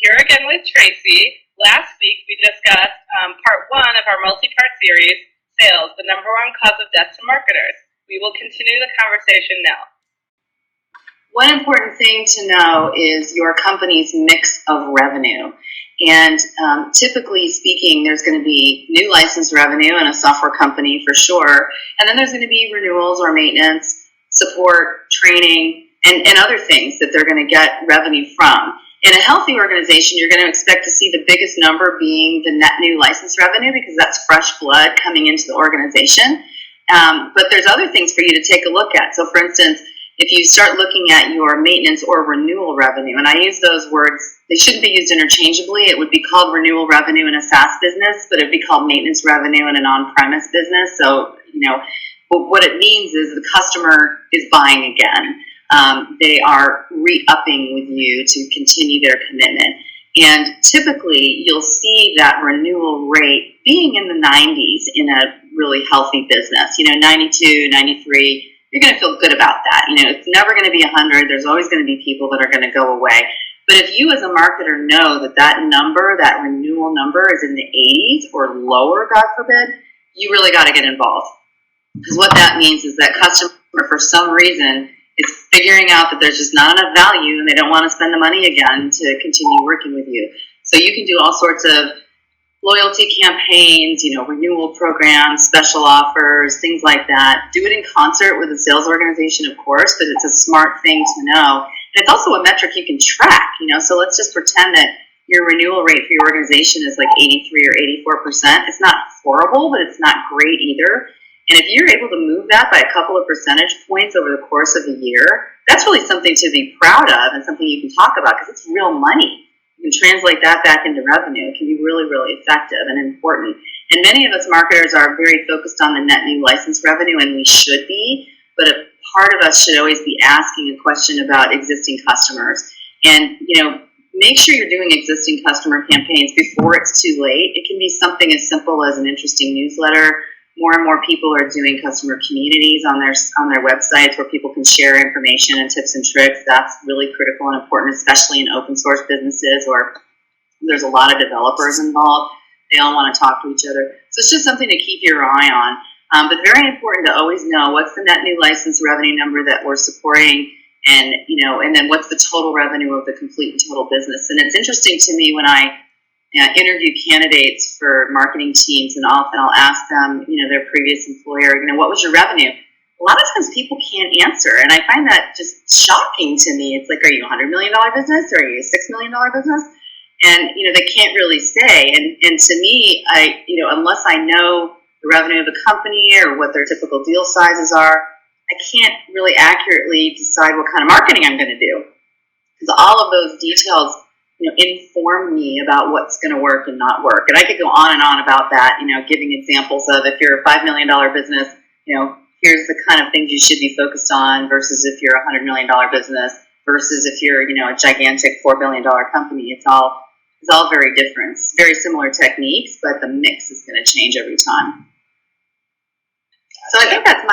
here again with Tracy. Last week we discussed part one of our multi-part series, Sales, the number one cause of death to marketers. We will continue the conversation now. One important thing to know is your company's mix of revenue. And typically speaking, there's going to be new license revenue in a software company for sure. And then there's going to be renewals or maintenance, support, training, and other things that they're going to get revenue from. In a healthy organization, you're going to expect to see the biggest number being the net new license revenue because that's fresh blood coming into the organization. But there's other things for you to take a look at. So for instance, if you start looking at your maintenance or renewal revenue, and I use those words, they shouldn't be used interchangeably. It would be called renewal revenue in a SaaS business, but it would be called maintenance revenue in an on-premise business. So, what it means is the customer is buying again. They are re-upping with you to continue their commitment. And typically, you'll see that renewal rate being in the 90s in a really healthy business. 92, 93. You're going to feel good about that. It's never going to be 100. There's always going to be people that are going to go away. But if you as a marketer know that number, that renewal number is in the 80s or lower, God forbid, you really got to get involved. Because what that means is that customer, for some reason, is figuring out that there's just not enough value and they don't want to spend the money again to continue working with you. So you can do all sorts of loyalty campaigns, renewal programs, special offers, things like that. Do it in concert with the sales organization, of course, but it's a smart thing to know. And it's also a metric you can track, so let's just pretend that your renewal rate for your organization is like 83 or 84%. It's not horrible, but it's not great either. And if you're able to move that by a couple of percentage points over the course of a year, that's really something to be proud of and something you can talk about because it's real money. You can translate that back into revenue. It can be really, really effective and important. And many of us marketers are very focused on the net new license revenue, and we should be, but a part of us should always be asking a question about existing customers. And, make sure you're doing existing customer campaigns before it's too late. It can be something as simple as an interesting newsletter. More and more people are doing customer communities on their websites where people can share information and tips and tricks. That's really critical and important, especially in open source businesses where there's a lot of developers involved. They all want to talk to each other. So it's just something to keep your eye on. But very important to always know what's the net new license revenue number that we're supporting, and then what's the total revenue of the complete and total business. And it's interesting to me when I interview candidates for marketing teams, and often I'll ask them, their previous employer, what was your revenue? A lot of times people can't answer, and I find that just shocking to me. It's like, are you a $100 million business, or are you a $6 million business? And they can't really say. And to me, unless I know the revenue of the company or what their typical deal sizes are, I can't really accurately decide what kind of marketing I'm going to do, because all of those details inform me about what's going to work and not work. And I could go on and on about that, giving examples of if you're a $5 million business, here's the kind of things you should be focused on versus if you're a $100 million business versus if you're, a gigantic $4 billion company. It's all very different. It's very similar techniques, but the mix is going to change every time. So I think that's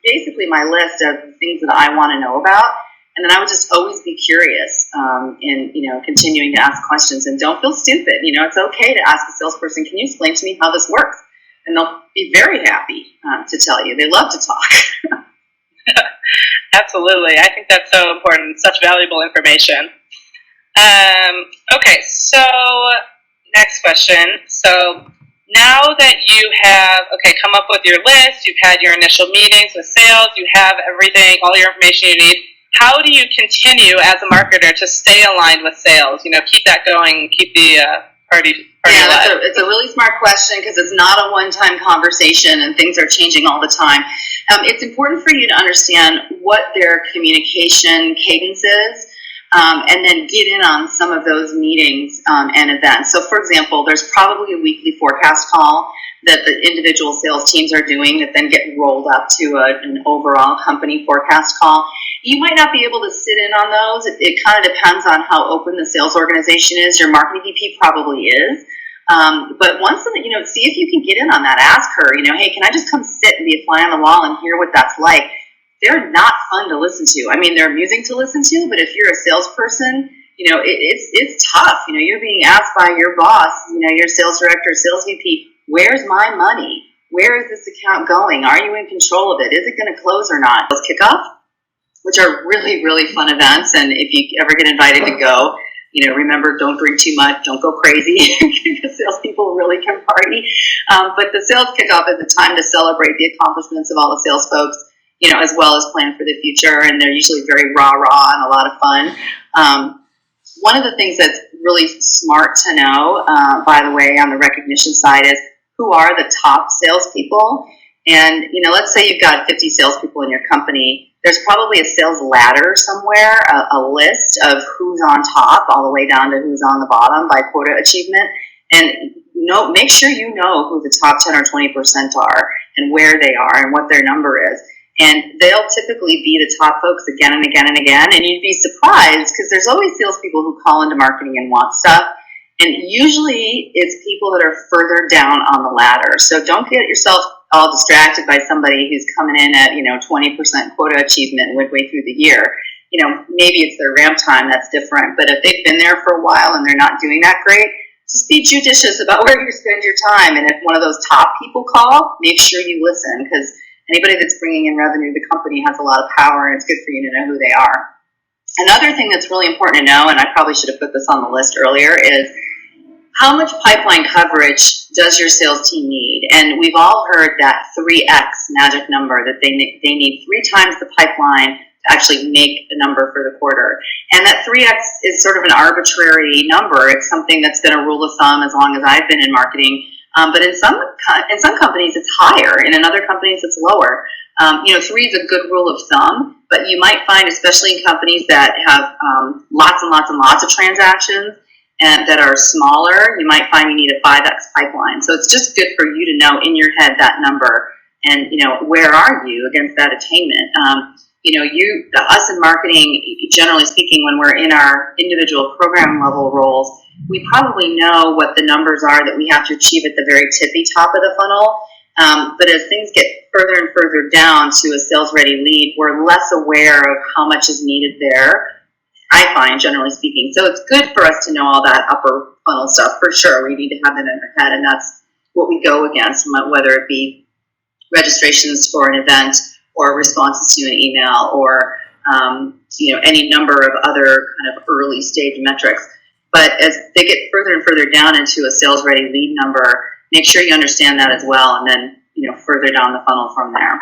basically my list of things that I want to know about. And then I would just always be curious in continuing to ask questions. And don't feel stupid. It's okay to ask a salesperson, can you explain to me how this works? And they'll be very happy to tell you. They love to talk. Absolutely. I think that's so important. Such valuable information. Okay, so next question. So now that you have, come up with your list, you've had your initial meetings with sales, you have everything, all your information you need, how do you continue as a marketer to stay aligned with sales? Keep that going, keep the party alive. It's a really smart question because it's not a one-time conversation and things are changing all the time. It's important for you to understand what their communication cadence is, and then get in on some of those meetings and events. So, for example, there's probably a weekly forecast call that the individual sales teams are doing that then get rolled up to an overall company forecast call. You might not be able to sit in on those. It kind of depends on how open the sales organization is. Your marketing VP probably is. But once, see if you can get in on that. Ask her, hey, can I just come sit and be a fly on the wall and hear what that's like? They're not fun to listen to. I mean, they're amusing to listen to, but if you're a salesperson, it's tough. You're being asked by your boss, your sales director, sales VP, where's my money? Where is this account going? Are you in control of it? Is it going to close or not? Let's kick off, which are really, really fun events. And if you ever get invited to go, remember, don't drink too much, don't go crazy. The salespeople really can party. But the sales kickoff is a time to celebrate the accomplishments of all the sales folks, as well as plan for the future. And they're usually very rah-rah and a lot of fun. One of the things that's really smart to know, by the way, on the recognition side is who are the top salespeople. And, let's say you've got 50 salespeople in your company. There's probably a sales ladder somewhere, a list of who's on top all the way down to who's on the bottom by quota achievement. And make sure you know who the top 10 or 20% are and where they are and what their number is. And they'll typically be the top folks again and again and again. And you'd be surprised because there's always salespeople who call into marketing and want stuff. And usually it's people that are further down on the ladder. So don't get yourself all distracted by somebody who's coming in at, 20% quota achievement midway through the year. Maybe it's their ramp time, that's different. But if they've been there for a while and they're not doing that great, just be judicious about where you spend your time. And if one of those top people call, make sure you listen, because anybody that's bringing in revenue to the company has a lot of power, and it's good for you to know who they are. Another thing that's really important to know, and I probably should have put this on the list earlier, is how much pipeline coverage does your sales team need? And we've all heard that 3x magic number, that they need 3 times the pipeline to actually make the number for the quarter. And that 3x is sort of an arbitrary number. It's something that's been a rule of thumb as long as I've been in marketing. But in some companies it's higher, and in other companies it's lower. 3 is a good rule of thumb, but you might find, especially in companies that have lots and lots and lots of transactions and that are smaller, you might find you need a 5x pipeline. So it's just good for you to know in your head that number, and where are you against that attainment. Us in marketing, generally speaking, when we're in our individual program level roles, we probably know what the numbers are that we have to achieve at the very tippy top of the funnel. But as things get further and further down to a sales-ready lead, we're less aware of how much is needed there, I find, generally speaking. So it's good for us to know all that upper funnel stuff, for sure. We need to have that in our head, and that's what we go against, whether it be registrations for an event or responses to an email or any number of other kind of early stage metrics. But as they get further and further down into a sales-ready lead number, make sure you understand that as well, and then further down the funnel from there.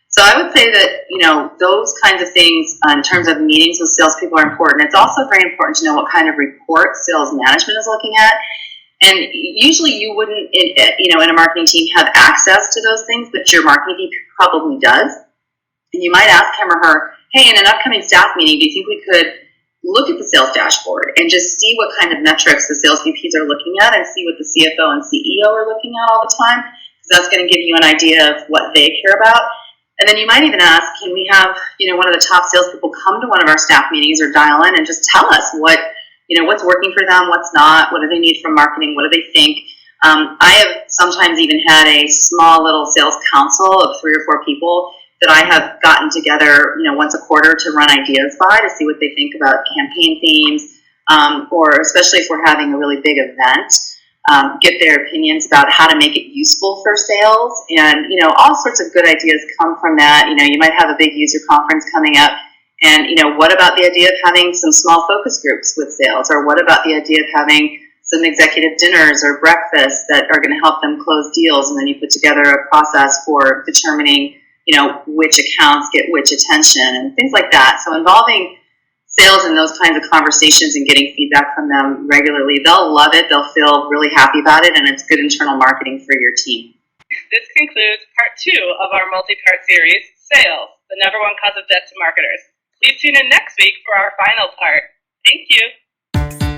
So I would say that those kinds of things in terms of meetings with salespeople are important. It's also very important to know what kind of report sales management is looking at. And usually you wouldn't, in a marketing team, have access to those things, but your marketing team probably does. And you might ask him or her, hey, in an upcoming staff meeting, do you think we could look at the sales dashboard and just see what kind of metrics the sales VPs are looking at and see what the CFO and CEO are looking at all the time? Because that's going to give you an idea of what they care about. And then you might even ask, can we have, one of the top salespeople come to one of our staff meetings or dial in and just tell us what's working for them, what's not, what do they need from marketing, what do they think? I have sometimes even had a small little sales council of 3 or 4 people that I have gotten together, once a quarter to run ideas by, to see what they think about campaign themes, or especially if we're having a really big event, get their opinions about how to make it useful for sales. And, all sorts of good ideas come from that. You might have a big user conference coming up, and, what about the idea of having some small focus groups with sales? Or what about the idea of having some executive dinners or breakfasts that are going to help them close deals? And then you put together a process for determining which accounts get which attention and things like that. So involving sales in those kinds of conversations and getting feedback from them regularly, they'll love it, they'll feel really happy about it, and it's good internal marketing for your team. This concludes part 2 of our multi-part series, Sales, the number 1 cause of death to marketers. Please tune in next week for our final part. Thank you.